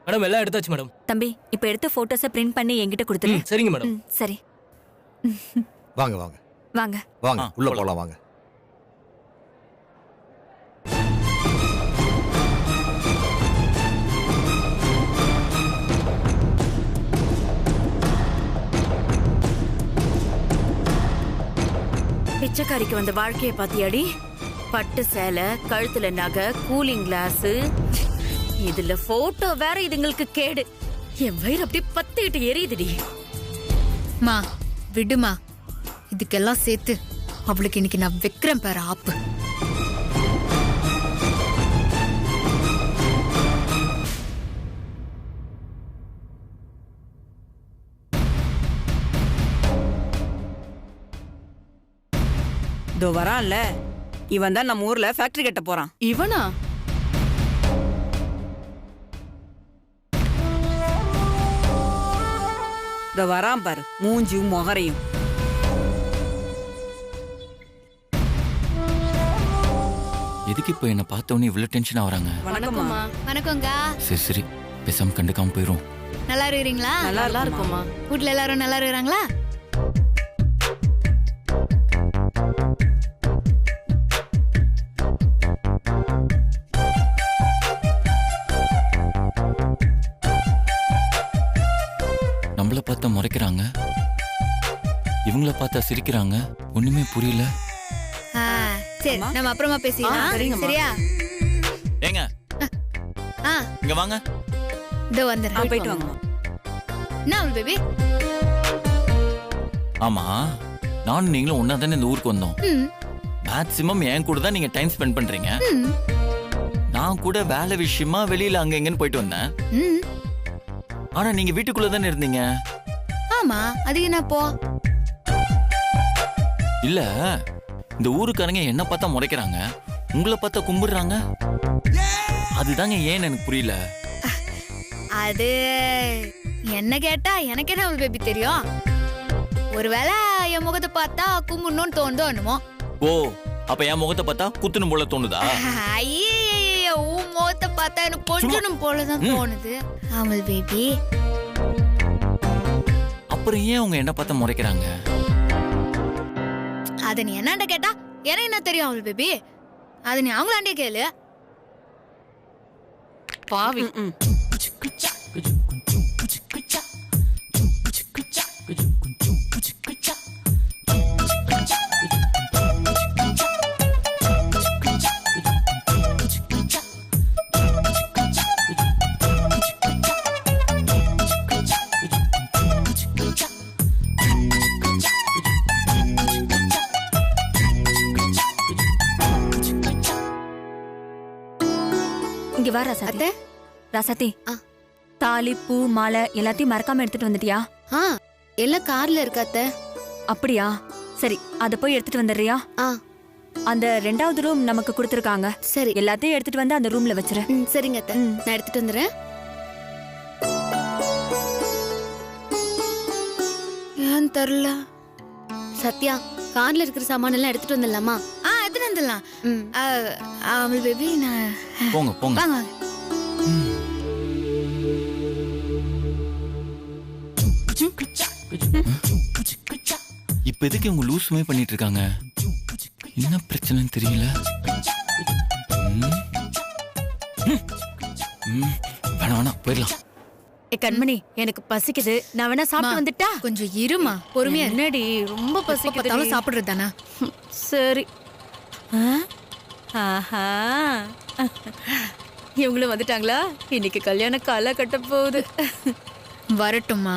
Madam எல்லாம் எடுத்தாச்சு madam. தம்பி இப்ப எடுத்த போட்டோஸை பிரிண்ட் பண்ணி என்கிட்ட கொடுத்துரு. சரிங்க மேடம். சரி வாங்க வாங்க வாங்க வாங்க உள்ள போலாம் வாங்க. பிச்சைக்காரிக்கு வந்த வாழ்க்கைய பாத்தியாடி? பட்டு சேலை, கழுத்துல நகை, கூலிங் கிளாஸ், இதுல போட்டோ வேற. இதுங்களுக்கு கேடு. என் வயிறு அப்படியே பத்திட்டு எரியுதுடி. மா விடுமா, இதுக்கெல்லாம் சேர்த்து அவளுக்கு இன்னைக்கு நான் வைக்கிறேன் பாரு ஆப்பு. இதோ வரான்ல, இவன் தான் நம்ம ஊர்ல ஃபேக்டரி கட்ட போறான். இவனா? இதோ வரான் பாரு, மூஞ்சியும் முகரையும். எதுக்கு இப்போ என்ன பார்த்தவொன்னே இவ்வளவு டென்ஷன் ஆகுறாங்க? வணக்கம்மா. வணக்கங்க. சரி சரி, பேசாம கண்டுக்காம போயிரும். நல்லா இருக்கிறீங்களா? நல்லா இருக்குமா. வீட்ல எல்லாரும் நல்லா இருக்கிறாங்களா? நம்மள பார்த்தா முறைக்கிறாங்க, இவங்கள பார்த்தா சிரிக்கிறாங்க. ஒண்ணுமே புரியல. சரி நம்ம அப்புறமா பேசிக்கலாம். சரியா? ஏங்க இங்க வாங்க. இதோ வந்துடுறேன். போயிட்டு வாங்கம்மா. என்ன பேபி? ஆமா, நானும் நீங்களும் ஒன்னா தானே இந்த ஊருக்கு வந்தோம். மேக்சிமம் என் கூட தான் நீங்க டைம் ஸ்பெண்ட் பண்றீங்க. நான் கூட வேலை விஷயமா வெளியில அங்க எங்கன்னு போயிட்டு வந்தேன். ஆனா நீங்க வீட்டுக்குள்ள தானே இருந்தீங்க. ஆமா, அதுக்கு என்ன போ? இல்ல, இந்த ஊருக்காரங்க என்ன பார்த்தா முறைக்கிறாங்க, உங்களை பார்த்தா கும்பிடுறாங்க. அதுதாங்க ஏன்னு எனக்கு புரியல. அது என்ன கேட்டா எனக்கு என்ன பேபி தெரியும். ஒருவேளை என் முகத்தை பார்த்தா கும்பிடணும்னு தோணுதோ என்னமோ. ஓ, அப்ப என் முகத்தை பார்த்தா குத்துணும் போல தோணுதா? ஐயே, உன் முகத்தை பார்த்தா எனக்கு கொஞ்சணும் போலதான் தோணுது அமல் பேபி. அப்புறம் ஏன் அவங்க என்ன பார்த்தா முறைக்கிறாங்க? அத நீ என்னண்ட கேட்டா எனக்கு என்ன தெரியும் அமல் பேபி? அது நீ அவங்களாண்டே கேளு. பாவி. இங்க வா ராசாத்தி. ராசாத்தி, தாலி பூ மாலை எல்லாத்தையும் மறக்காம எடுத்துட்டு வந்துட்டியா? எல்லாம் கார்ல இருக்காத்த. அப்படியா? சரி, அத போய் எடுத்துட்டு வந்துடுறியா? அந்த 2வது ரூம் நமக்கு கொடுத்துருக்காங்க. சரி, எல்லாத்தையும் எடுத்துட்டு வந்து அந்த ரூம்ல வச்சிரு. சரிங்க அத்தை, நான் எடுத்துட்டு வந்துடுறேன். ஏன் தெரியல. சத்யா, கார்ல இருக்கிற சாமான எல்லாம் எடுத்துட்டு வந்துடலாமா? எடுத்துட்டு வந்துடலாம். அமல் பேபி, நான் போங்க போங்க. வாங்க. இப்ப எதுக்கு இவங்க லூசுமே பண்ணிட்டு இருக்காங்க? என்ன பிரச்சனைன்னு தெரியல. வேணாம் வேணாம், போயிடலாம். கண்மணி, எனக்கு பசிக்குது. நான் வேணா சாப்பிட்டு வந்துட்டா? கொஞ்சம் இருமா, பொறுமையா. என்னடி ரொம்ப பசிக்குது? சாப்பிடுறது தானே. சரி. ஆஹா, இவங்களும் வந்துட்டாங்களா? இன்னைக்கு கல்யாண கால கட்ட போகுது. வரட்டும்மா.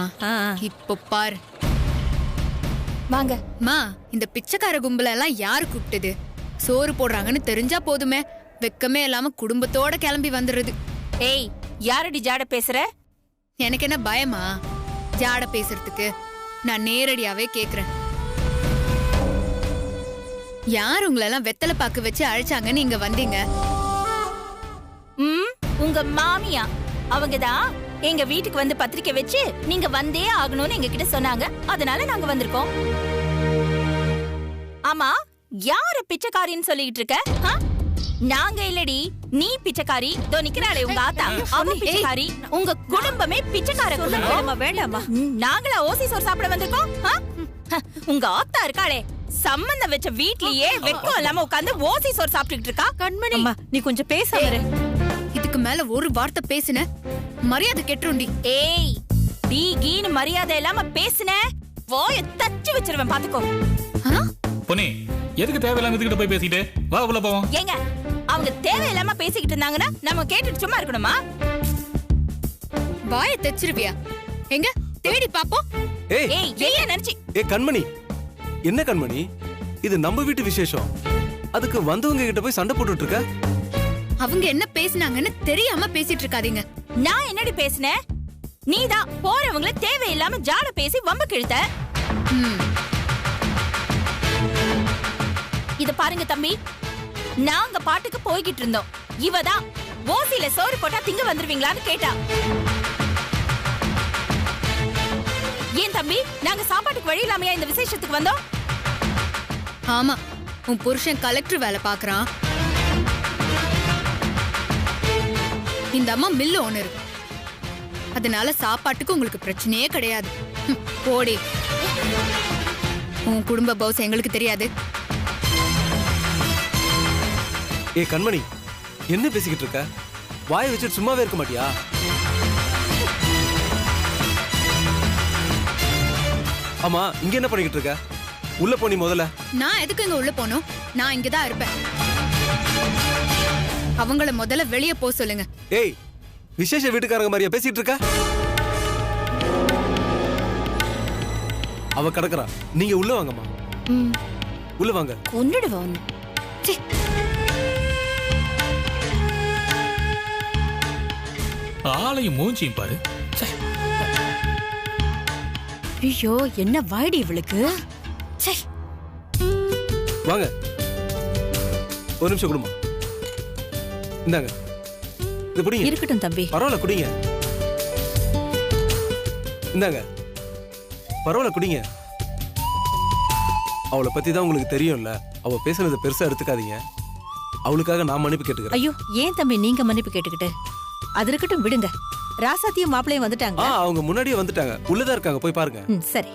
இப்போ பாரு. வாங்க. மா, இந்த பிச்சைக்கார கும்பல எல்லாம் யாரு கூப்பிட்டது? சோறு போடுறாங்கன்னு தெரிஞ்சா போதுமே, வெக்கமே இல்லாம குடும்பத்தோட கிளம்பி வந்துடுறது. ஏய், யாரடி ஜாட பேசுற? எனக்கு என்ன பயமா ஜாட பேசுறதுக்கு? நான் நேரடியாவே கேக்குறேன். யார் உங்களெல்லாம் வெத்தலை பாக்கு வச்சு அழைச்சாங்கன்னு இங்க வந்தீங்க? உங்க மாமியா. அவங்கதான் எங்க வீட்டுக்கு வந்து பத்திரிக்கை வச்சு நீங்க வந்தே ஆகணும்னு எங்க கிட்ட சொன்னாங்க. அதனால நாங்க வந்திருக்கோம். ஆமா, யார பிச்சைக்காரின்னு சொல்லிட்டு இருக்க? நாங்க இல்லடி, நீ பிச்சைக்காரி. தோ நிக்கிறாளே உங்க ஆத்தா, அவ பிச்சைக்காரி. உங்க குடும்பமே பிச்சைக்கார குடும்பம். வேண்டாமா? நாங்களா ஓசி சோறு சாப்பிட வந்திருக்கோம்? உங்க ஆத்தா இருக்காளே, சம்பந்தம் வச்ச வீட்லயே வெக்கம் இல்லாம உட்கார்ந்து ஓசி சோறு சாப்பிட்டுட்டு இருக்கா. கண்மணி, அம்மா நீ கொஞ்சம் பேசாம இரு. இதுக்கு மேல ஒரு வார்த்தை பேசுன மரியாதை கெட்டுருண்டி. ஏய், டீ கீனு மரியாதை இல்லாம பேசுன வாய தச்சு வச்சிருவேன் பாத்துக்கோ. பொன்னி, எதுக்கு தேவையில்லாம இதுகிட்ட போய் பேசிட்டு வா உள்ள போவோம். ஏங்க, அவங்க தேவையில்லாம பேசிக்கிட்டு இருந்தாங்கன்னா நம்ம கேட்டுட்டு சும்மா இருக்கணுமா? வாயை தச்சிருவியா? எங்க தேடி பாப்போம். ஏய் ஏய், ஏன் நினைச்சி? கண்மணி, என்ன கண்மணி, இது நம்ம வீட்டு விசேஷம். அதுக்கு வந்தவங்க கிட்ட போய் சண்டை போட்டுட்டு இருக்க? அவங்க என்ன பேசினாங்கன்னு தெரியாம பேசிட்டு இருக்காதீங்க. நான் என்னடி பேசினேன்? நீதான் போறவங்கள தேவையில்லாம ஜாட பேசி வம்பு கிழித்த. இத பாருங்க தம்பி, நாங்க பாட்டுக்கு போய்கிட்டு இருந்தோம். இவதான் ஓசில சோறு போட்டா திங்க வந்துருவீங்களான்னு கேட்டா. ஏன் தம்பி, நாங்க சாப்பாட்டுக்கு வழி இல்லாமையா இந்த விசேஷத்துக்கு வந்தோம்? ஆமா, உன் புருஷன் கலெக்டர் வேலை பாக்குறான். இந்த அம்மா மில்லு ஓனர், அதனால சாப்பாட்டுக்கு உங்களுக்கு பிரச்சனையே கிடையாது. போடி, உன் குடும்ப பவுஸ் எங்களுக்கு தெரியாது. கண்மணி, என்ன பேசிக்கிட்டு இருக்க? வாயை வச்சுட்டு சும்மாவே இருக்க மாட்டியா? ஆமா, இங்க என்ன பண்ணிக்கிட்டு இருக்க? உள்ள போனி முதல்ல. நான் எதுக்கு இங்க உள்ள போனோம்? நான் இங்கதான் இருப்பேன். அவங்கள முதல்ல வெளியே போ சொல்லுங்க. ஏய், விசேஷ வீட்டுக்காரங்க மாதிரியா பேசிட்டு இருக்க? அவ கடக்குறா, நீங்க உள்ள வாங்கம்மா. உள்ள வாங்க. கொன்னுடுவோம். ஆளையும் மூஞ்சியும் பாரு. ஐயோ, என்ன வாடி இவளுக்கு. வாங்க, ஒரு நிமிஷம் குடுமா. இந்தாங்க, இது குடிங்க. இருக்கட்டும் தம்பி. பரவாயில்ல, குடிங்க. இந்தாங்க, பரவாயில்ல, குடிங்க. அவளை பத்தி தான் உங்களுக்கு தெரியும்ல. அவ பேசுனதை பெருசா எடுத்துக்காதீங்க. அவளுக்காக நான் மன்னிப்பு கேட்டுக்கிறேன். ஐயோ, ஏன் தம்பி நீங்க மன்னிப்பு கேட்டுக்கிட்டு? அது இருக்கட்டும், விடுங்க. ராசாத்தியும் மாப்பிளையும் வந்துட்டாங்க. அவங்க முன்னாடியே வந்துட்டாங்க. உள்ளதா இருக்காங்க, போய் பாருங்க. சரி.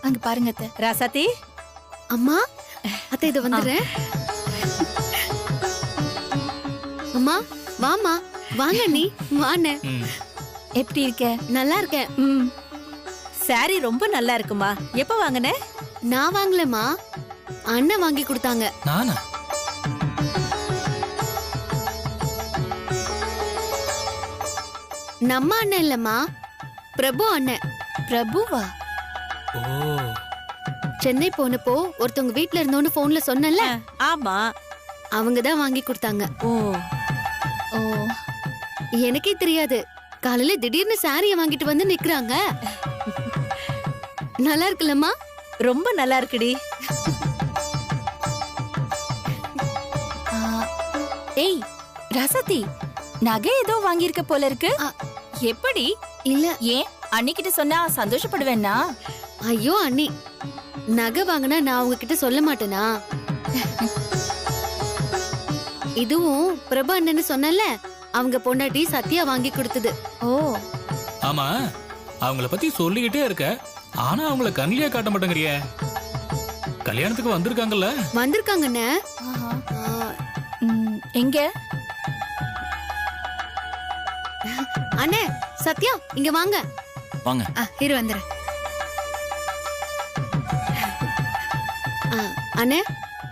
அங்க பாருங்க அத்தை. ராசாத்தி, அம்மா, அத்தை இத வந்துறேன். அம்மா, வாமா. வாங்க நீ. வானே. எப்படி இருக்க? நல்லா இருக்கேன். சாரி ரொம்ப நல்லா இருக்குமா. எப்ப வாங்குன? நான் வாங்கலமா, அண்ணன் வாங்கி கொடுத்தாங்க. நானா? நம்ம அண்ணன் இல்லம்மா, பிரபு அண்ணன். பிரபுவா? ஓ, சென்னை போனப்போ ஒருத்தவங்க வீட்ல இருந்தோன்னு போன்ல சொன்னல, ஆமா, அவங்க தான் வாங்கி கொடுத்தாங்க. ஓ ஓ, எனக்கே தெரியாது. காலையில திடீர்னு சாரிய வாங்கிட்டு வந்து நிக்கறாங்க. நல்லா இருக்குல்லம்மா? ரொம்ப நல்லா இருக்குடி. ஏய் ராசாத்தி, நகை ஏதோ வாங்கியிருக்க போல இருக்கு. எப்படி? இல்ல. ஏன் அன்னிக்கிட்ட சொன்னா சந்தோஷப்படுவேன்னா? ஐயோ அண்ணி, நகை வாங்கினா நான் உங்ககிட்ட சொல்ல மாட்டேனா? இதுவும் பிரபு அண்ணன்னு சொன்னல, அவங்க பொண்டாட்டி சத்யா வாங்கி கொடுத்தது. ஓ, ஆமா, அவங்கள பத்தி சொல்லிக்கிட்டே இருக்க, ஆனா அவங்கள கண்ணிலே காட்ட மாட்டேங்கிறிய. கல்யாணத்துக்கு வந்திருக்காங்கல்ல? வந்திருக்காங்கண்ணே. எங்க? அண்ணே, சத்யா இங்க வாங்க. வாங்க. இரு வந்துறேன். அண்ணே,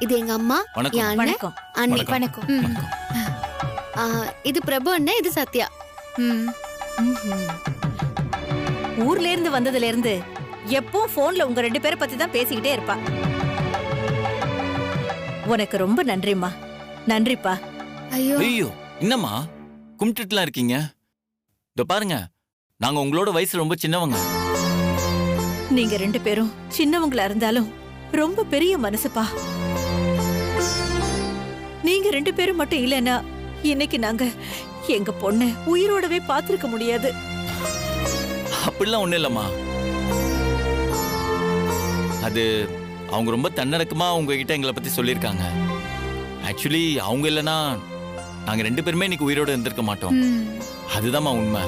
இது எங்க அம்மா, வணக்கம். என் அண்ணன், வணக்கம். அண்ணி. வணக்கம். வணக்கம். இது பிரபு அண்ணன், இது சத்யா. ஊர்ல இருந்து வந்ததுல இருந்து எப்பவும் போன்ல உங்க ரெண்டு பேரை பத்தி தான் பேசிக்கிட்டே இருப்பா. உனக்கு ரொம்ப நன்றிம்மா. நன்றிப்பா. ஐயோ, ஐயோ, என்னம்மா கும்பிட்டுலாம் இருக்கீங்க? இதோ பாருங்க, நாங்க உங்களோட வயசு ரொம்ப சின்னவங்க. நீங்க ரெண்டு பேரும் சின்னவங்களா இருந்தாலும் ரொம்ப பெரிய மனசுப்பா. நீங்க 2 பேரும் மட்டும் இல்லைன்னா இன்னைக்கு நாங்க எங்க பொண்ணு உயிரோடவே பார்த்திருக்க முடியாது. அப்படிலாம் ஒண்ணும் இல்லம்மா. அது அவங்க ரொம்ப தன்னடக்கமா உங்ககிட்ட எங்களை பத்தி சொல்லியிருக்காங்க. ஆக்சுவலி அவங்க இல்லைன்னா நாங்க 2 பேருமே இன்னைக்கு உயிரோட இருந்திருக்க மாட்டோம். அதுதான்மா உண்மை.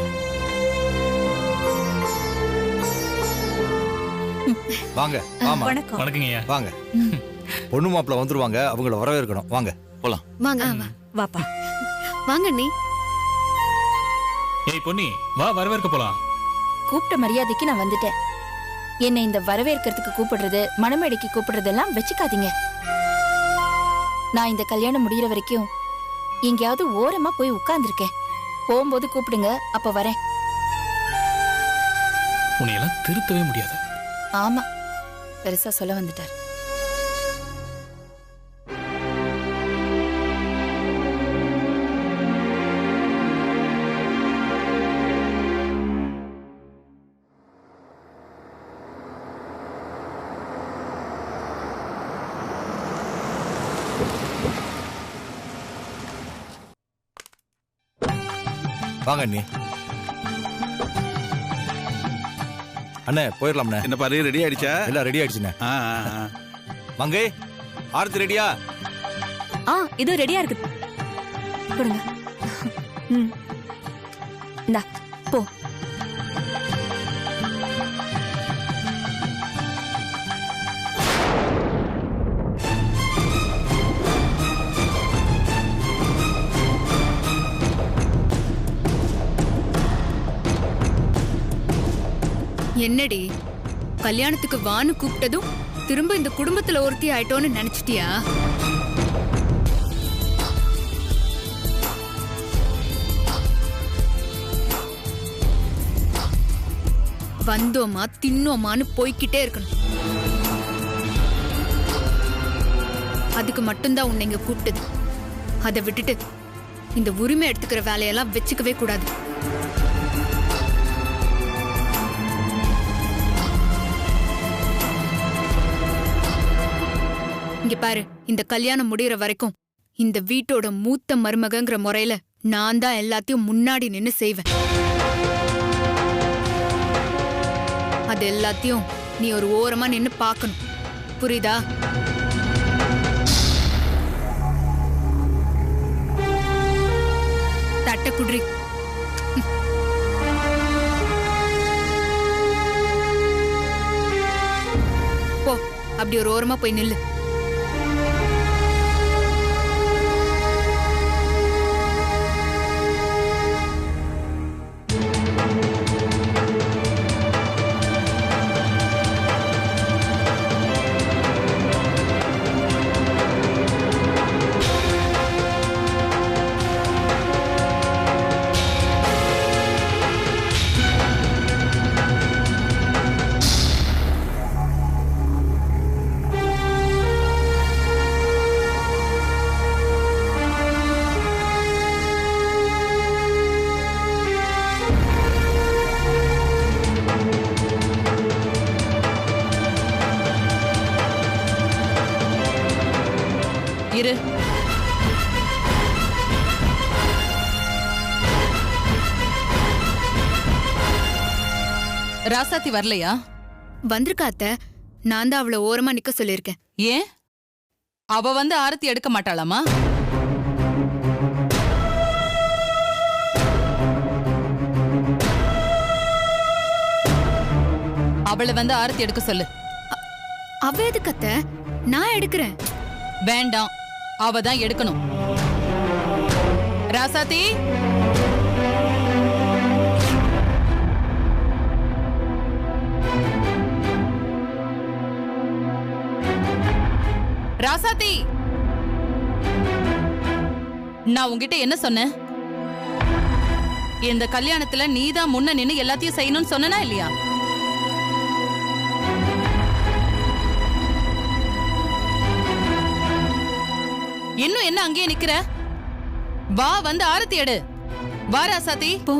வாங்க. ஆமா வணக்கம். வணக்கங்கய்யா. வாங்க. பொண்ணு மாப்பிள்ள வந்துருவாங்க, அவங்கள வரவேற்கணும். வாங்க போலாம். வாங்க வாப்பா. வாங்க அண்ணி. ஏய் பொன்னி, வா வரவேற்க போலாம். கூப்பிட்ட மரியாதைக்கு நான் வந்துட்டேன். என்னை இந்த வரவேற்கிறதுக்கு கூப்பிடுறது, மணமேடைக்கு கூப்பிடுறதெல்லாம் வச்சுக்காதீங்க. நான் இந்த கல்யாணம் முடிகிற வரைக்கும் எங்கேயாவது ஓரமா போய் உட்கார்ந்துருக்கேன். போகும்போது கூப்பிடுங்க, அப்ப வரேன். உன்னையெல்லாம் திருத்தவே முடியாது. ஆமா, பெருசா சொல்ல வந்துட்டார். வாங்க அண்ணி. அண்ணே போயிடலாம்ண்ணே. என்ன பாரு, ரெடி ஆயிடுச்சா? எல்லாம் ரெடி ஆயிடுச்சுண்ணே. மங்கை, ஆரத்தி ரெடியா? இது ரெடியா இருக்கு. கொடுங்க. இந்தா போ. என்னடி கல்யாணத்துக்கு வான்னு கூப்பிட்டதும் திரும்ப இந்த குடும்பத்துல ஒருத்தி ஆயிட்டோன்னு நினைச்சிட்டியா? வந்தோமா தின்னோமான்னு போய்கிட்டே இருக்கணும். அதுக்கு மட்டும்தான் உன்னை இங்க கூப்பிட்டது. அதை விட்டுட்டு இந்த உரிமை எடுத்துக்கிற வேலையெல்லாம் வச்சுக்கவே கூடாது. இங்க பாரு, இந்த கல்யாணம் முடியற வரைக்கும் இந்த வீட்டோட மூத்த மருமகங்கிற முறையில நான் தான் எல்லாத்தையும் முன்னாடி நின்னு செய்வேன். அது எல்லாத்தையும் நீ ஒரு ஓரமா நின்னு பார்க்கணும். புரியுதா? தட்ட குடுறி. போ, அப்படி ஒரு ஓரமா போய் நில்லு. இரு. ராசாத்தி வரலையா? வந்திருக்காத்த. நான் தான் அவளை ஓரமா நிக்க சொல்லியிருக்கேன். ஏன்? அவ வந்து ஆரத்தி எடுக்க மாட்டாளாமா? அவளை வந்து ஆரத்தி எடுக்க சொல்லு. அவ எதுக்கத்த? நான் எடுக்கிறேன். வேண்டாம், அவ தான் எடுக்கணும். ராசாத்தி, ராசாத்தி, நான் உன்கிட்ட என்ன சொன்னேன்? இந்த கல்யாணத்துல நீதான் முன்ன நின்னு எல்லாத்தையும் செய்யணும்னு சொன்னா இல்லையா? இன்னும் என்ன அங்கேயே நிக்கிற? வா, வந்து ஆரத்தி எடு. வா ராசாத்தி, போ.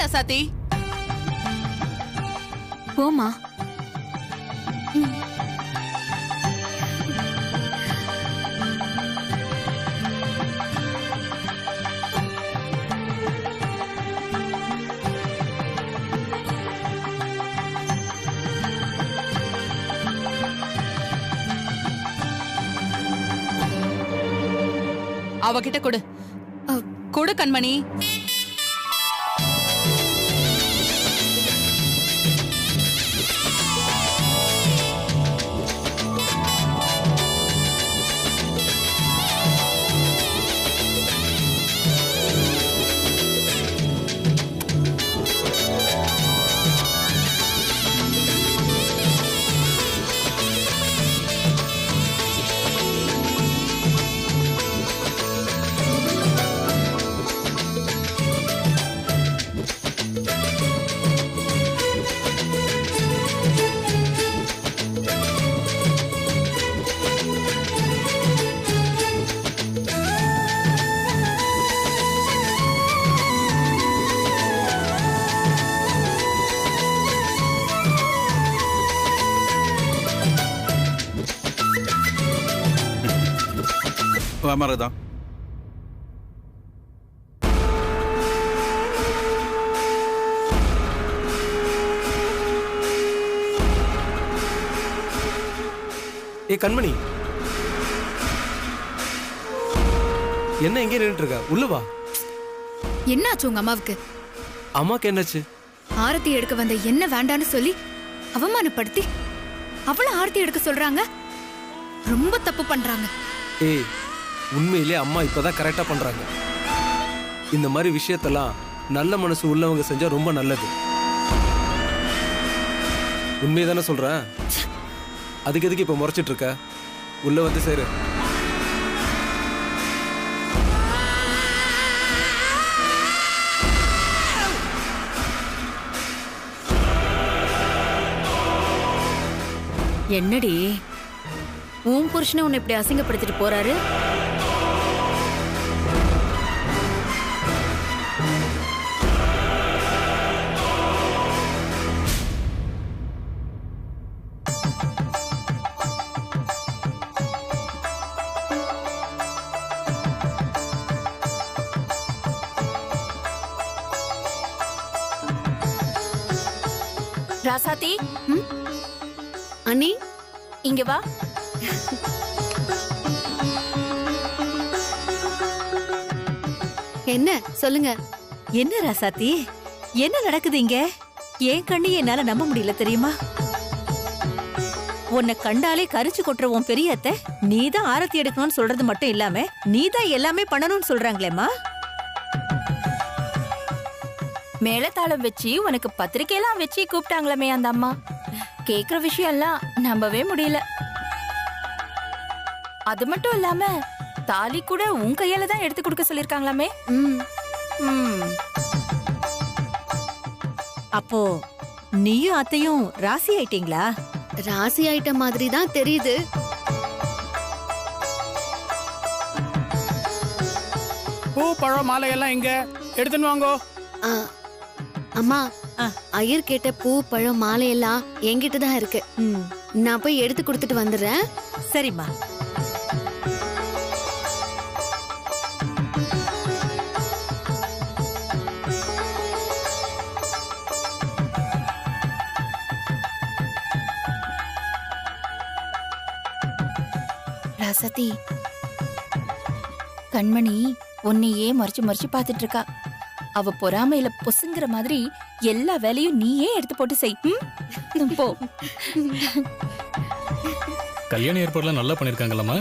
ராசாத்தி. போமா. அவகிட்ட கொடு. கொடு கண்மணி. மரதா ஏ கண்மணி, என்ன எங்கே நின்றுட்டு இருக்க? உள்ள வா. என்னாச்சு உங்க அம்மாவுக்கு? அம்மாக்கு என்னாச்சு? ஆரத்தி எடுக்க வந்த என்ன வேண்டான்னு சொல்லி அவமானப்படுத்தி அவள ஆரத்தி எடுக்க சொல்றாங்க. ரொம்ப தப்பு பண்றாங்க. ஏய், உண்மையிலே அம்மா இப்பதான் கரெக்டா பண்றாங்க. இந்த மாதிரி விஷயத்தெல்லாம் நல்ல மனசு உள்ளவங்க செஞ்சா ரொம்ப நல்லது. உண்மையதானே சொல்றேன். அதுக்கு எதுக்கு இப்ப முறைச்சிட்டு இருக்க? உள்ள வந்து சேரு. என்னடி உன் புருஷனை உன்னை இப்படி அசிங்கப்படுத்திட்டு போறாரு? ராசாத்தி, அண்ணி இங்க வா. என்ன சொல்லுங்க. என்ன ராசாத்தி, என்ன நடக்குது இங்க? என் கண்ணி என்னால நம்ப முடியல தெரியுமா? உன்னை கண்டாலே கரிச்சு கொட்டுற உன் பெரிய அத்தை நீதான் ஆரத்தி எடுக்கணும்னு சொல்றது மட்டும் இல்லாம நீதான் எல்லாமே பண்ணணும்னு சொல்றாங்களேம்மா. மேலத்தாளம் வச்சு உனக்கு பத்திரிக்கையெல்லாம் வச்சு கூப்பிட்டாங்களே அந்த அம்மா. கேக்குற விஷயம் எல்லாம் நம்பவே முடியல. அது மட்டும் இல்லாம தாலி கூட உன் கையால தான் எடுத்து கொடுக்க சொல்லிருக்காங்களாமே. அப்போ நீயும் அத்தையும் ராசி ஆயிட்டீங்களா? ராசி ஆயிட்ட மாதிரி தான் தெரியுது. பூ பழம் மாலை எல்லாம் இங்க எடுத்துன்னு வாங்கோ. அம்மா, ஐயர் கேட்ட பூ பழம் மாலை எல்லாம் என்கிட்ட தான் இருக்கு. நான் போய் எடுத்து கொடுத்துட்டு வந்துடுறேன். சரிம்மா. ராசாத்தி, கண்மணி உன்னையே மறைச்சு மறைச்சு பாத்துட்டு இருக்கா. அவ பொறாமையில பொசுங்கிற மாதிரி எல்லா வேலையும் நீயே எடுத்து போட்டு செய். போ. கல்யாண ஏற்பாடுலாம் நல்லா பண்ணிருக்காங்களம்மா.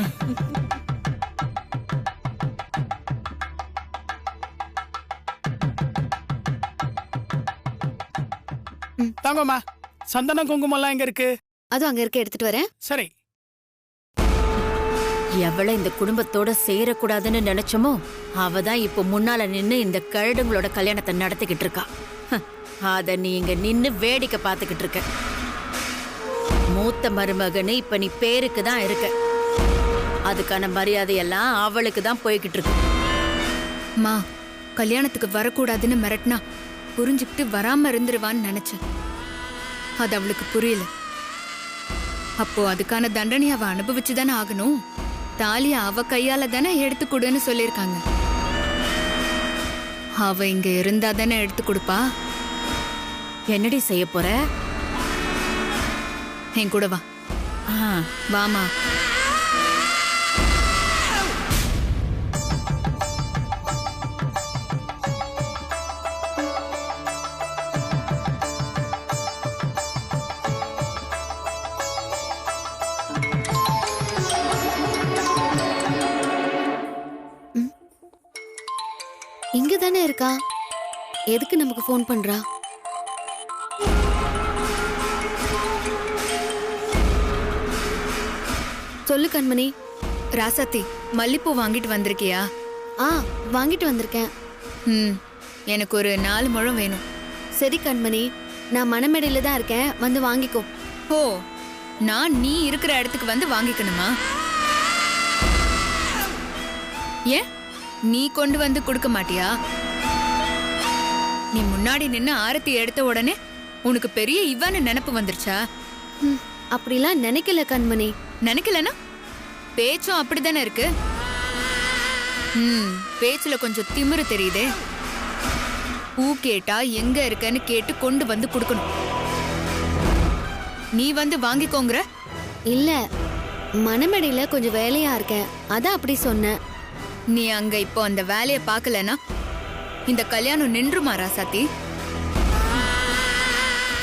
தாங்கம்மா, சந்தன குங்குமம் எல்லாம் எங்க இருக்கு? அது அங்க இருக்க, எடுத்துட்டு வரேன். சரி. எவளை இந்த குடும்பத்தோட சேரக்கூடாதுன்னு நினைச்சோமோ அவதான் இப்ப முன்னால நின்னு இந்த கழுடுங்களோட கல்யாணத்தை நடத்திக்கிட்டு இருக்கா. அத நீ இங்க நின்னு வேடிக்கை பார்த்துக்கிட்டு இருக்க. மூத்த மருமகனு இப்ப நீ பேருக்கு தான் இருக்க. அதுக்கான மரியாதையெல்லாம் அவளுக்கு தான் போய்கிட்டு இருக்கு. மா, கல்யாணத்துக்கு வரக்கூடாதுன்னு மிரட்டினா புரிஞ்சுக்கிட்டு வராம இருந்துருவான்னு நினைச்சேன். அது அவளுக்கு புரியல. அப்போ அதுக்கான தண்டனை அவ அனுபவிச்சுதானே ஆகணும். தாலிய அவ கையால தானே எடுத்து கொடுன்னு சொல்லியிருக்காங்க. அவ இங்க இருந்தா தானே எடுத்து கொடுப்பா. என்னடி செய்ய போற? என் கூட வா. வாமா. இங்க தானே இருக்கா, எதுக்கு நமக்கு ஃபோன் பண்றா? சொல்லு கண்மணி. ராசாத்தி, மல்லிப்பூ வாங்கிட்டு வந்திருக்கியா? வாங்கிட்டு வந்திருக்கேன். எனக்கு ஒரு 4 முழம் வேணும். சரி கண்மணி, நான் மணமேடையில தான் இருக்கேன், வந்து வாங்கிக்கோ. ஓ, நான் நீ இருக்கிற இடத்துக்கு வந்து வாங்கிக்கணுமா? ஏன் நீ கொண்டு வந்து கொடுக்க மாட்டியா? நீ முன்னாடி நின்னு ஆரத்தி எடுத்த உடனே உனக்கு பெரிய இவன்னு நினைப்பு வந்துருச்சா? அப்படிலாம் நினைக்கல கண்மணி. நினைக்கலனா பேச்சும் அப்படித்தானே இருக்கு. பேச்சுல கொஞ்சம் திமிரு தெரியுதே. பூ கேட்டா எங்க இருக்கன்னு கேட்டு கொண்டு வந்து கொடுக்கணும். நீ வந்து வாங்கிக்கோங்கிற? இல்ல, மணமேடையில கொஞ்சம் வேலையா இருக்கேன், அதான் அப்படி சொன்னேன். நீ அங்க இப்போ அந்த வேலைய பாக்கலனா இந்த கல்யாணம் நின்றுமா ராசாத்தி?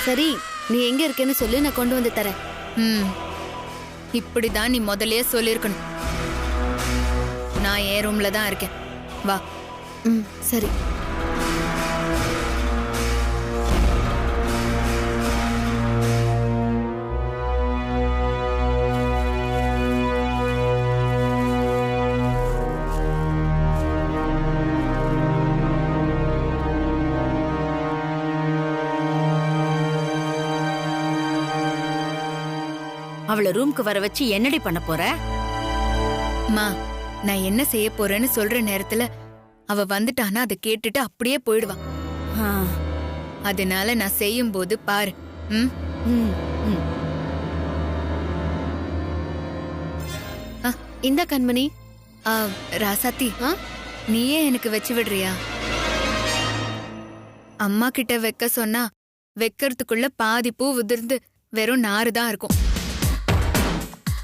சரி, நீ எங்க இருக்கேன்னு சொல்லு, நான் கொண்டு வந்து தரேன். இப்படிதான் நீ முதல்லயே சொல்லிருக்கணும். நான் என் ரூம்ல தான் இருக்கேன், வா. சரி. அவளை ரூம்க்கு வர வச்சு என்னடி பண்ண போற? மா, நான் என்ன செய்ய போறேன்னு சொல்ற நேரத்துல அவ வந்துட்டானா அதை கேட்டுட்டு அப்படியே போயிடுவா. அதனால நான் செய்யும் போது பாரு. இந்த கண்மணி. ராசாத்தி, நீயே எனக்கு வச்சு விடுறியா? அம்மா கிட்ட வைக்க சொன்னா வைக்கிறதுக்குள்ள பாதி பூ உதிர்ந்து வெறும் நாறு தான் இருக்கும்.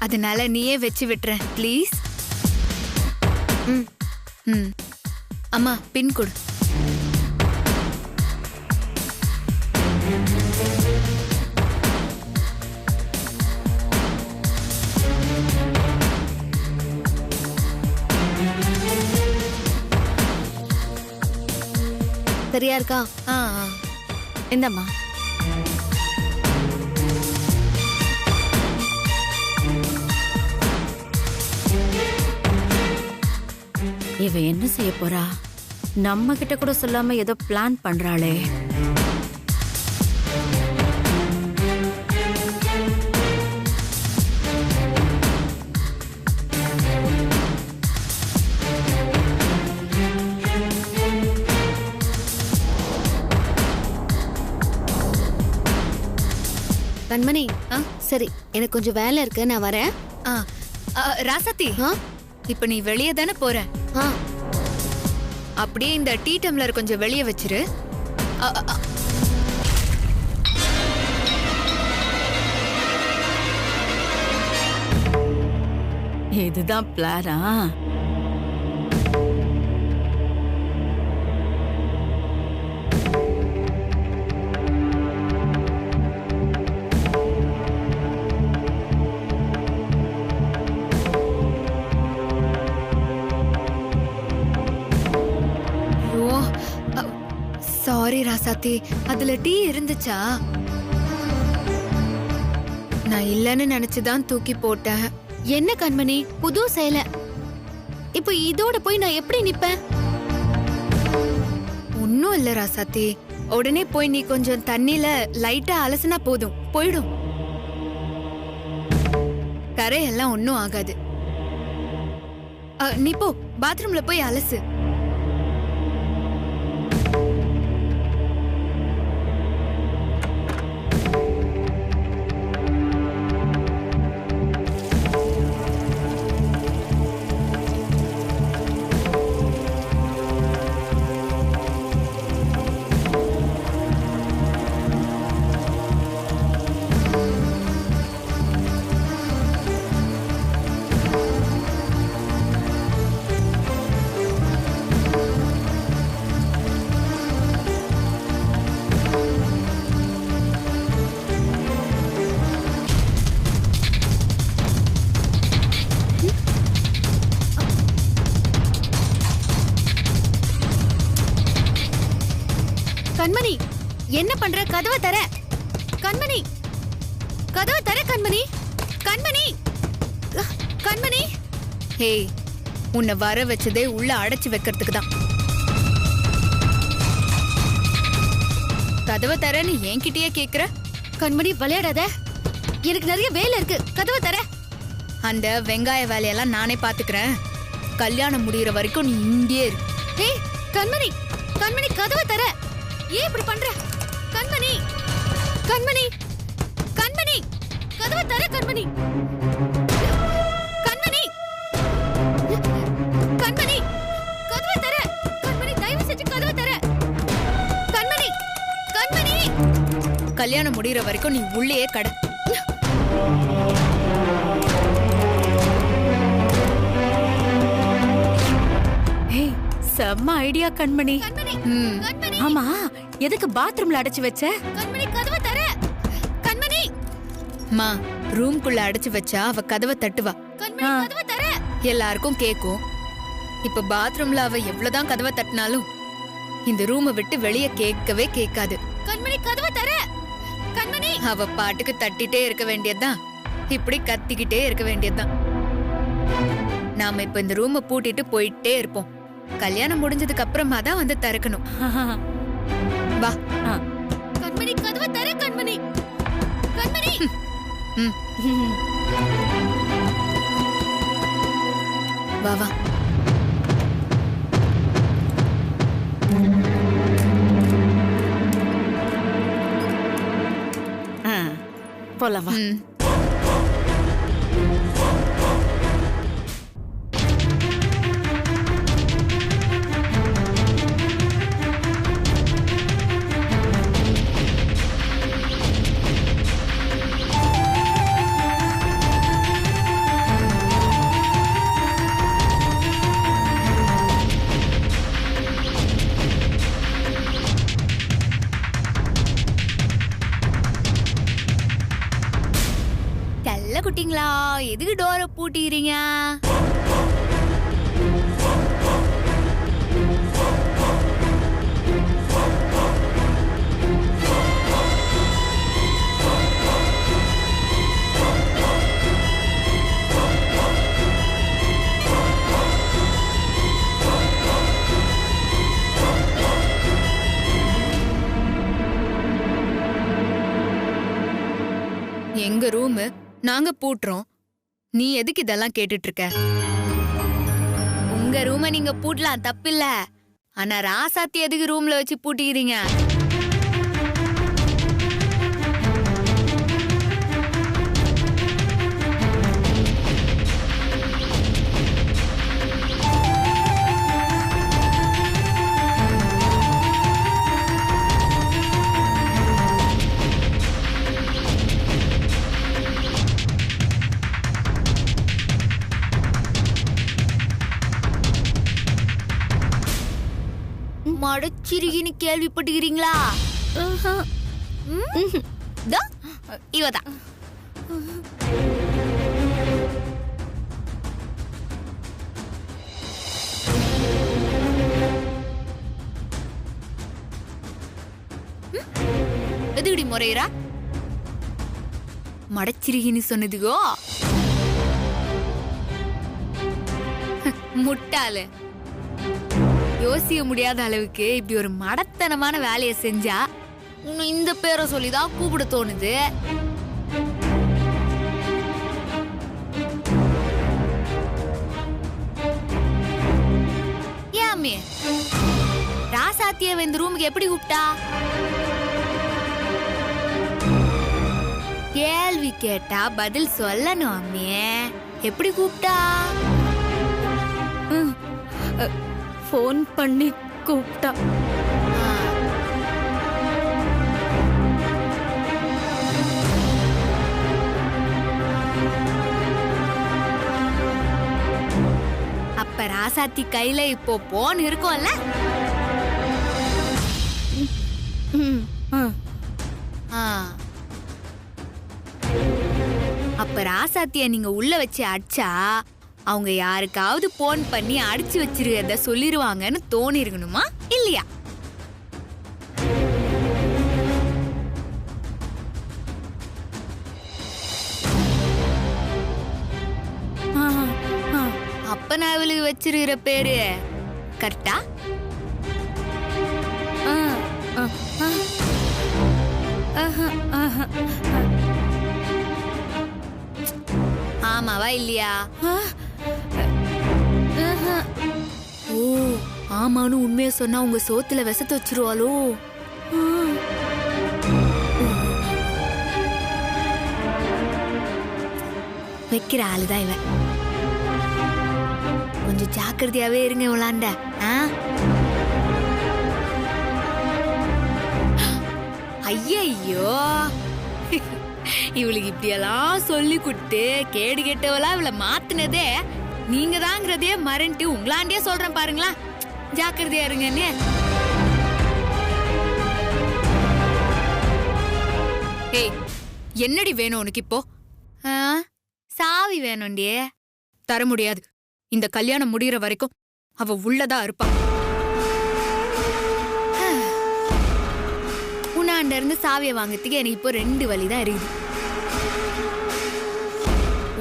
அதனால நீயே வச்சு விட்டுறேன் ப்ளீஸ். அம்மா, பின் கொடு. சரியா இருக்கா? இந்தம்மா. இவ என்ன செய்ய போறா? நம்ம கிட்ட கூட சொல்லாம ஏதோ பிளான் பண்றாளே. கண்மணி, சரி, எனக்கு கொஞ்சம் வேலை இருக்கு, நான் வரேன். ராசாத்தி, இப்ப நீ வெளியே தானே போற? அப்படியே இந்த டீ டம்ளர் கொஞ்சம் வெளியே வச்சிரு. இதுதான் பிளானா? சாரி ராசாத்தி, அதுல டீ இருந்துச்சா? நான் இல்லன்னு நினைச்சுதான் தூக்கி போட்டேன். என்ன கண்மணி, புது சேலை, இப்போ இதோட போய் நான் எப்படி நிப்பேன்? ஒன்னும் இல்ல ராசாத்தி, உடனே போய் நீ கொஞ்சம் தண்ணில லைட்டா அலசினா போதும், போயிடும். கரையெல்லாம் ஒன்னும் ஆகாது. நீ போ, பாத்ரூம்ல போய் அலசு. பண்ற? கதவை தர கண்மணி, கதவை தர கண்மணி, கண்மணி, கண்மணி. ஹேய், உன்னை வர வச்சதே உள்ள அடைச்சு வைக்கிறதுக்கு தான். கதவை தரன்னு என்கிட்டயே கேக்குற? கண்மணி விளையாடாத, எனக்கு நிறைய வேலை இருக்கு. கதவை தர. அந்த வெங்காய வேலையெல்லாம் நானே பாத்துக்கிறேன். கல்யாணம் முடியற வரைக்கும் நீ இங்கே இரு. ஏய் கண்மணி, கண்மணி கதவை தர. ஏன் இப்படி பண்ற? கண்மணி, கண்மணி, கண்மணி கதவை தர. கண்மணி, கண்மணி, கண்மணி கதவை தர. கண்மணி தயவு செஞ்சு கதவை தர. கண்மணி, கண்மணி. கல்யாணம் முடியற வரைக்கும் நீ உள்ளே கட. செம்ம ஐடியா கண்மணி. ஆமா, எதுக்கு பாத்ரூம்ல அடைச்சு வச்ச? கண்மணி கதவை தர. கண்மணி. மா, ரூம்குள்ள அடைச்சு வச்சா அவ கதவை தட்டுவா. கண்மணி கதவை தர. எல்லாருக்கும் கேக்கும். இப்ப பாத்ரூம்ல அவ எவ்வளவுதான் கதவை தட்டினாலும் இந்த ரூமை விட்டு வெளியே கேட்கவே கேட்காது. கண்மணி கதவை தர. கண்மணி. அவ பாட்டுக்கு தட்டிட்டே இருக்க வேண்டியதுதான், இப்படி கத்திக்கிட்டே இருக்க வேண்டியதுதான். நாம இப்ப இந்த ரூமை பூட்டிட்டு போயிட்டே இருப்போம். கல்யாணம் முடிஞ்சதுக்கு அப்புறமா தான் வந்து திறக்கணும். வா. கண்மணி கதவை தர. கண்மணி, கண்மணி. வா வா. போலாம் வா. குட்டிங்களா, எதுக்கு டோரை பூட்டிக்கிறீங்க? எங்க ரூம் நாங்க பூட்டுறோம், நீ எதுக்கு இதெல்லாம் கேட்டுட்டு இருக்க? உங்க ரூமை நீங்க பூட்டலாம், தப்பில்ல. ஆனா ராசாத்தி எதுக்கு ரூம்ல வச்சு பூட்டிக்கிறீங்க? மடச்சிருகின்னு கேள்விப்பட்டுக்கிறீங்களா? இவதான். எதுடி முறையரா? மடச்சிருகின்னு சொன்னதுக்கோ முட்டாளு. யோசிக்க முடியாத அளவுக்கு இப்படி ஒரு மடத்தனமான வேலையை செஞ்சா இன்னும் இந்த பேரை சொல்லிதான் கூப்பிட தோணுது. ஏமே ராசாத்திய இந்த ரூமுக்கு எப்படி கூப்பிட்டா? கேள்வி கேட்டா பதில் சொல்லணும். அம்மே எப்படி கூப்பிட்டா? ஃபோன் பண்ணி கூப்பிட்டா. அப்ப ராசாத்தி கையில இப்போ போன் இருக்கும்ல? அப்ப ராசாத்திய நீங்க உள்ள வச்சு அடிச்சா அவங்க யாருக்காவது போன் பண்ணி அடிச்சு வச்சிருக்கிறத சொல்லிருவாங்கன்னு தோணி இருக்கணுமா இல்லையா? தானே அவளுக்கு வச்சிருக்கிற பேரு. கரெக்டா? ஆமாவா இல்லையா? ஓ, ஆமான்னு உண்மையை சொன்னா உங்க சோத்துல விஷத்தை வச்சிருவாளோ? வைக்கிற ஆளுதான் இவன். கொஞ்சம் ஜாக்கிரதையாவே இருங்க விளாண்ட. ஐயோ, இவளுக்கு இப்படியெல்லாம் சொல்லி கொடுத்து கேடு கெட்டவளா இவளை மாத்தினதே நீங்க தாங்கிறதே மறந்துட்டு உங்களாண்டே சொல்றேன் பாருங்களா. ஜாக்கிரதையா இருங்கன்னு. ஏய், என்னடி வேணும் உனக்கு இப்போ? சாவி வேணும்டியே. தர முடியாது. இந்த கல்யாணம் முடிகிற வரைக்கும் அவ உள்ளதா இருப்பா. உன்னாண்ட இருந்து சாவியை வாங்கறதுக்கு எனக்கு இப்போ 2 வழிதான் இருக்குது.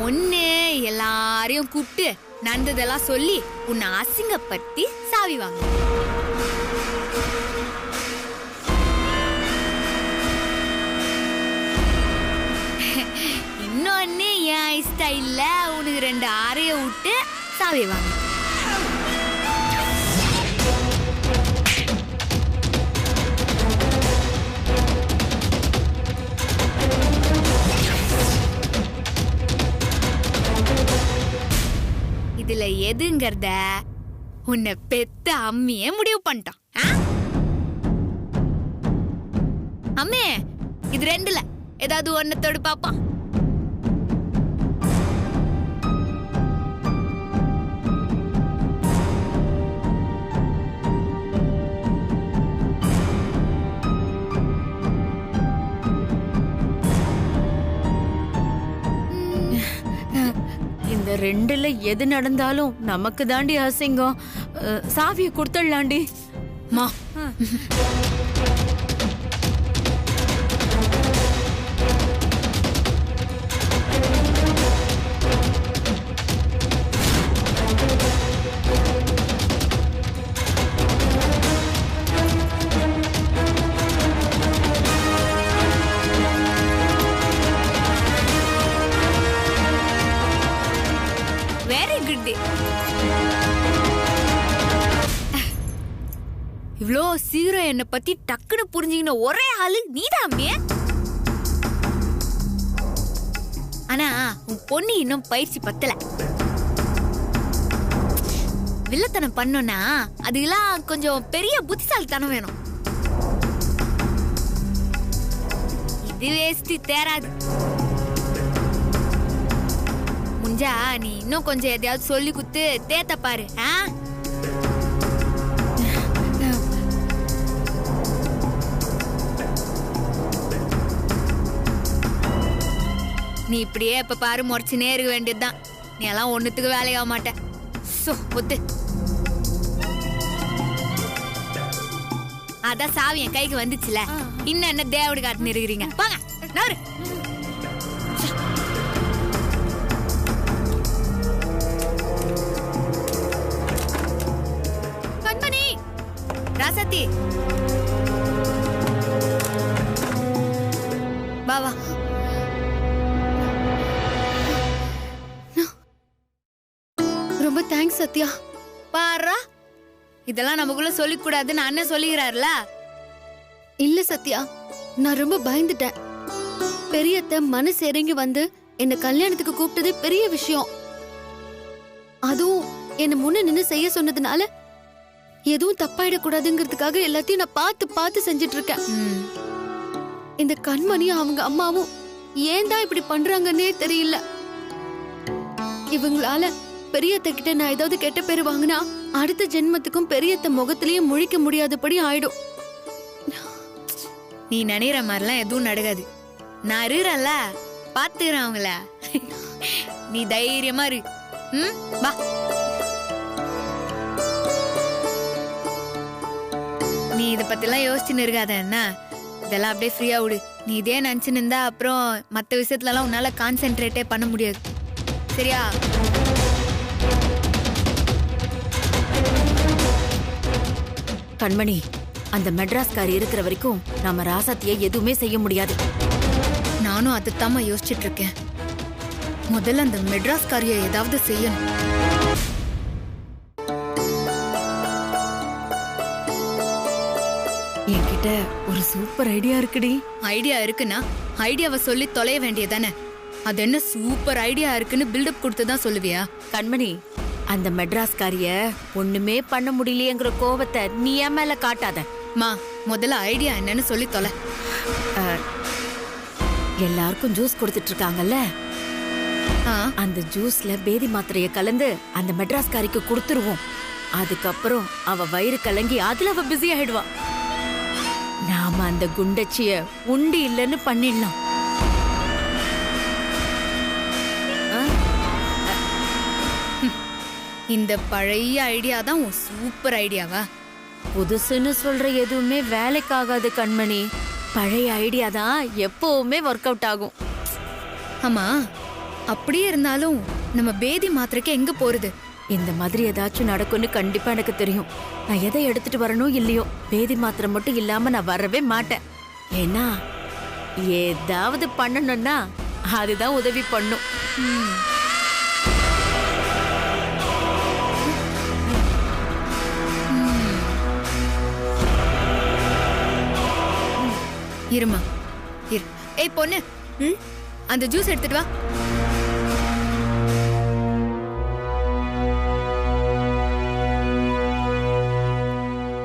ஒண்ணு, எல்லாரையும் கூப்பிட்டு நடந்ததெல்லாம் சொல்லி உன்னை அசிங்கப்படுத்தி சாவி வாங்க. இன்னொன்னு, என் ஸ்டைல்ல உனக்கு 2 ஆரைய விட்டு சாவி வாங்க. இதுல எதுங்கிறத உன்னை பெத்த அம்மியே முடிவு பண்ணிட்டான். அம்மே, இது 2ல ஏதாவது ஒன்னத்தோடு பாப்பா. இந்த 2ல எது நடந்தாலும் நமக்கு தாண்டி அசிங்கம். சாவியை கொடுத்துடலாண்டி. மா, வெரி குட். இவ்ளோ சீக்கிரம் என்னை பத்தி டக்குன்னு புரிஞ்சுக்கின ஒரே ஆளு நீதாமே. ஆனா உன் பொண்ணு இன்னும் பயிற்சி பத்தல. வில்லத்தனம் பண்ணோம்னா அதுக்கெல்லாம் கொஞ்சம் பெரிய புத்திசாலித்தனம் வேணும். இது வேஸ்ட், தேராது. முஞ்சா நீ இன்னும் கொஞ்சம் எதையாவது சொல்லி குத்து தேத்த பாரு. நீ இப்படியே இப்ப பாரு முறைச்சுனே இருக்க வேண்டியதுதான். நீ எல்லாம் ஒண்ணுத்துக்கு வேலையாக மாட்ட. ஒத்து. அதான் சாவி என் கைக்கு வந்துச்சுல, இன்னும் என்ன தேவடு காத்து இருக்கிறீங்க? வாங்க நவரு. கண்மணி, ராசத்தி, பாவா. ரொம்ப தேங்க்ஸ் சத்யா. பாரா, இதெல்லாம் நமக்குள்ள சொல்லிக்கூடாதுன்னு அண்ணன் சொல்லிக்கிறாருல. இல்ல சத்யா, நான் ரொம்ப பயந்துட்டேன். பெரியத்த மனசு இறங்கி வந்து என்ன கல்யாணத்துக்கு கூப்பிட்டது பெரிய விஷயம். அதுவும் என்ன முன்ன நின்னு செய்ய சொன்னதுனால எதுவும் தப்பாயிடக்கூடாதுங்கிறதுக்காக எல்லாத்தையும் நான் பார்த்து பார்த்து செஞ்சுட்டு இருக்கேன். இந்த கண்மணியும் அவங்க அம்மாவும் ஏன் தான் இப்படி பண்றாங்கன்னே தெரியல. இவங்களால பெரியத்த கிட்ட நான் ஏதாவது கெட்ட பேரு வாங்கினா அடுத்த ஜென்மத்துக்கும் பெரியத்த முகத்திலேயே முழிக்க முடியாதபடி ஆயிடும். நீ நினைக்கிற மாதிரிலாம் எதுவும் நடக்காது. நான் இருக்கிறேன்ல, பாத்துக்கிறேன் அவங்கள. நீ தைரியமா இரு. வா. நீ இத பத்திலாம் யோசிச்சுன்னு இருக்காத. என்ன இதெல்லாம் அப்படியே ஃப்ரீயா விடு. நீ இதே நினைச்சுன்னு இருந்தா அப்புறம் மற்ற விஷயத்துல எல்லாம் உன்னால கான்சென்ட்ரேட்டே பண்ண முடியாது. சரியா? கண்மணி, அந்த மெட்ராஸ்காரி இருக்கிற வரைக்கும் நாம ராசாத்திய எதுவுமே செய்ய முடியாது. நானும் அதுதாம்மா யோசிச்சுட்டு இருக்கேன். முதல்ல அந்த மெட்ராஸ்காரிய ஏதாவது செய்யணும். என்கிட்ட ஒரு சூப்பர் ஐடியா இருக்குடி. ஐடியா இருக்குன்னா ஐடியாவை சொல்லி தொலைய வேண்டியதானே. அது என்ன சூப்பர் ஐடியா இருக்குன்னு பில்டப் கொடுத்து தான் சொல்லுவியா? கண்மணி, அந்த மெட்ராஸ்காரிய ஒண்ணுமே பண்ண முடியலையேங்கிற கோவத்தை நீ என் மேல காட்டாத. மா, முதல்ல ஐடியா என்னன்னு சொல்லி தொலை. எல்லாருக்கும் ஜூஸ் கொடுத்துட்டு இருக்காங்கல்ல, அந்த ஜூஸ்ல பேதி மாத்திரைய கலந்து அந்த மெட்ராஸ்காரிக்கு கொடுத்துருவோம். அதுக்கப்புறம் அவ வயிறு கலங்கி அதுல அவ பிஸி ஆயிடுவா. நாம அந்த குண்டச்சிய உண்டு இல்லைன்னு பண்ணிடலாம். இந்த பழைய ஐடியா தான் உன் சூப்பர் ஐடியாவா? புதுசுன்னு சொல்ற எதுவுமே வேலைக்காகாது கண்மணி. பழைய ஐடியா தான் எப்பவுமே ஒர்க் அவுட் ஆகும். ஆமா, அப்படியே இருந்தாலும் நம்ம பேதி மாத்திரைக்கு எங்க போறது? இந்த மாதிரி ஏதாச்சும் நடக்கும்னு கண்டிப்பா எனக்கு தெரியும். நான் எதை எடுத்துட்டு வரணும் இல்லையோ, பேதி மாத்திரை மட்டும் இல்லாம நான் வரவே மாட்டேன். ஏன்னா ஏதாவது பண்ணணும்னா அதுதான் உதவி பண்ணும். இருமா இரு. ஏய் பொண்ணு, அந்த ஜூஸ் எடுத்துட்டு வா.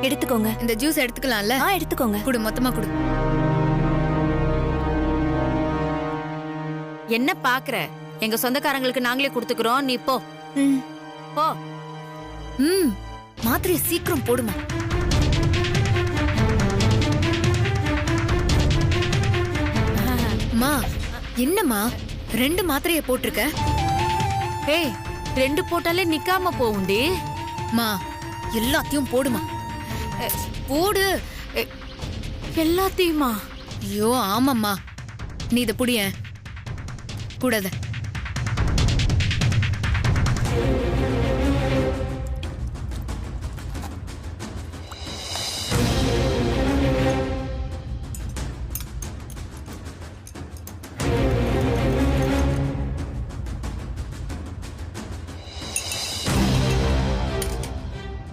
எடுத்துக்கோங்க. இந்த ஜூஸ் எடுத்துக்கலாம்ல? எடுத்துக்கோங்க. குடு, மொத்தமா குடு. என்ன பாக்குற? எங்க சொந்தக்காரங்களுக்கு நாங்களே கொடுத்துக்கிறோம், நீ போ. போ. மாத்திரையை சீக்கிரம் போடுமா. மா, என்னம்மா 2 மாத்திரையை போட்டிருக்க? ஏய், 2 போட்டாலே நிக்காம போகுண்டி. மா, எல்லாத்தையும் போடுமா. போடு. எல்லாத்தையுமா? ஐயோ ஆமாம்மா. நீ இதை புடிய கூடாத.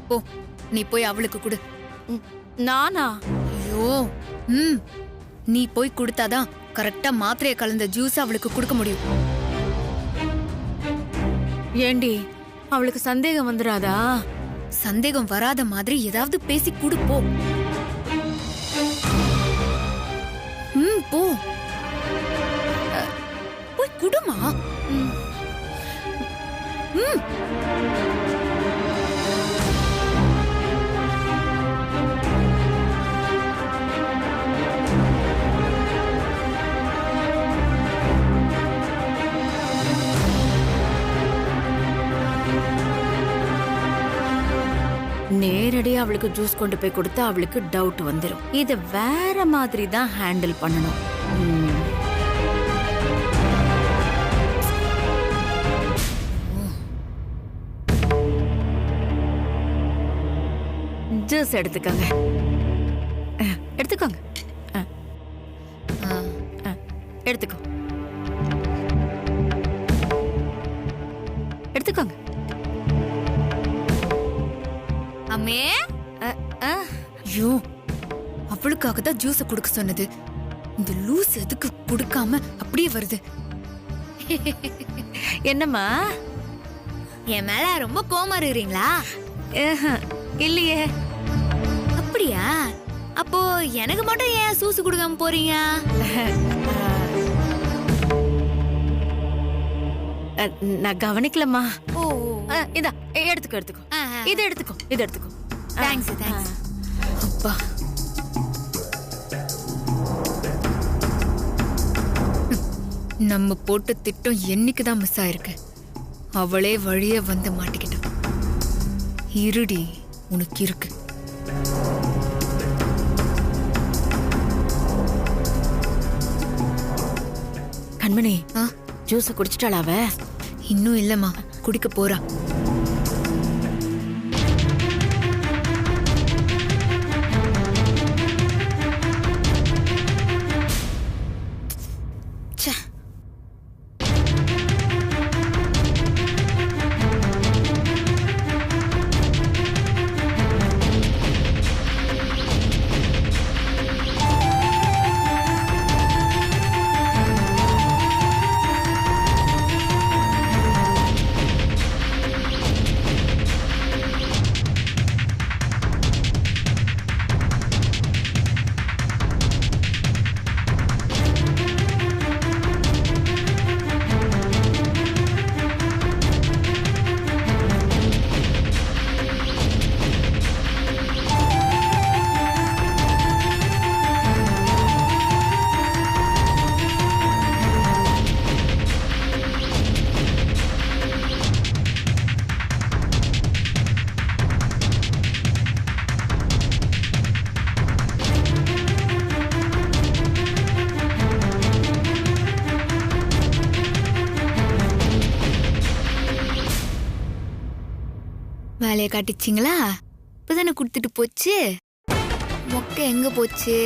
போ, நீ போய் அவளுக்கு கொடு. நானா? ஐயோ, நீ போய் கொடுத்தாதான் கரெக்டா மாத்திரைய கலந்த ஜூஸ் அவளுக்கு கொடுக்க முடியும். ஏண்டி, அவளுக்கு சந்தேகம் வந்துராதா? சந்தேகம் வராத மாதிரி ஏதாவது பேசி குடு. போ. போ, போய் குடுமா. நேரடியா அவளுக்கு ஜூஸ் கொண்டு போய் கொடுத்தா அவளுக்கு டவுட் வந்துடும். இத வேற மாதிரி தான் ஹேண்டில் பண்ணணும். ஜூஸ் எடுத்துக்கோங்க. எடுத்துக்கோங்க. எடுத்துக்கோ. எடுத்துக்கோங்க. அம்மே, ஐயோ, அவளுக்காக தான் ஜூஸ குடுக்க சொன்னது. இந்த லூஸ் எதுக்கு குடுக்காம அப்படியே வருது? என்னம்மா, என் மேல ரொம்ப கோவமா இருக்கீங்களா? இல்லையே. அப்படியா? அப்போ எனக்கு மட்டும் ஏன் ஜூஸ் குடுக்காம போறீங்க? நான் கவனிக்கலம்மா. இதா எடுத்துக்கோ, எடுத்துக்கோ. இது எடுத்துக்கோ, இது எடுத்துக்கோ. Thanks, thanks. அப்பா, நம்ம போட்ட திட்டம் என்னைக்குதான் மிஸ் ஆயிருக்கு. அவளே வழிய வந்து மாட்டிக்கிட்டோம். இருடி, உனக்கு இருக்கு. கண்மணி, ஜூஸ குடிச்சிட்டாளா அவ? இன்னும் இல்லம்மா, குடிக்க போறா. வேலையை காட்டிச்சிங்களா இப்பதானே கொடுத்துட்டு போச்சு மொக்க எங்க போச்சு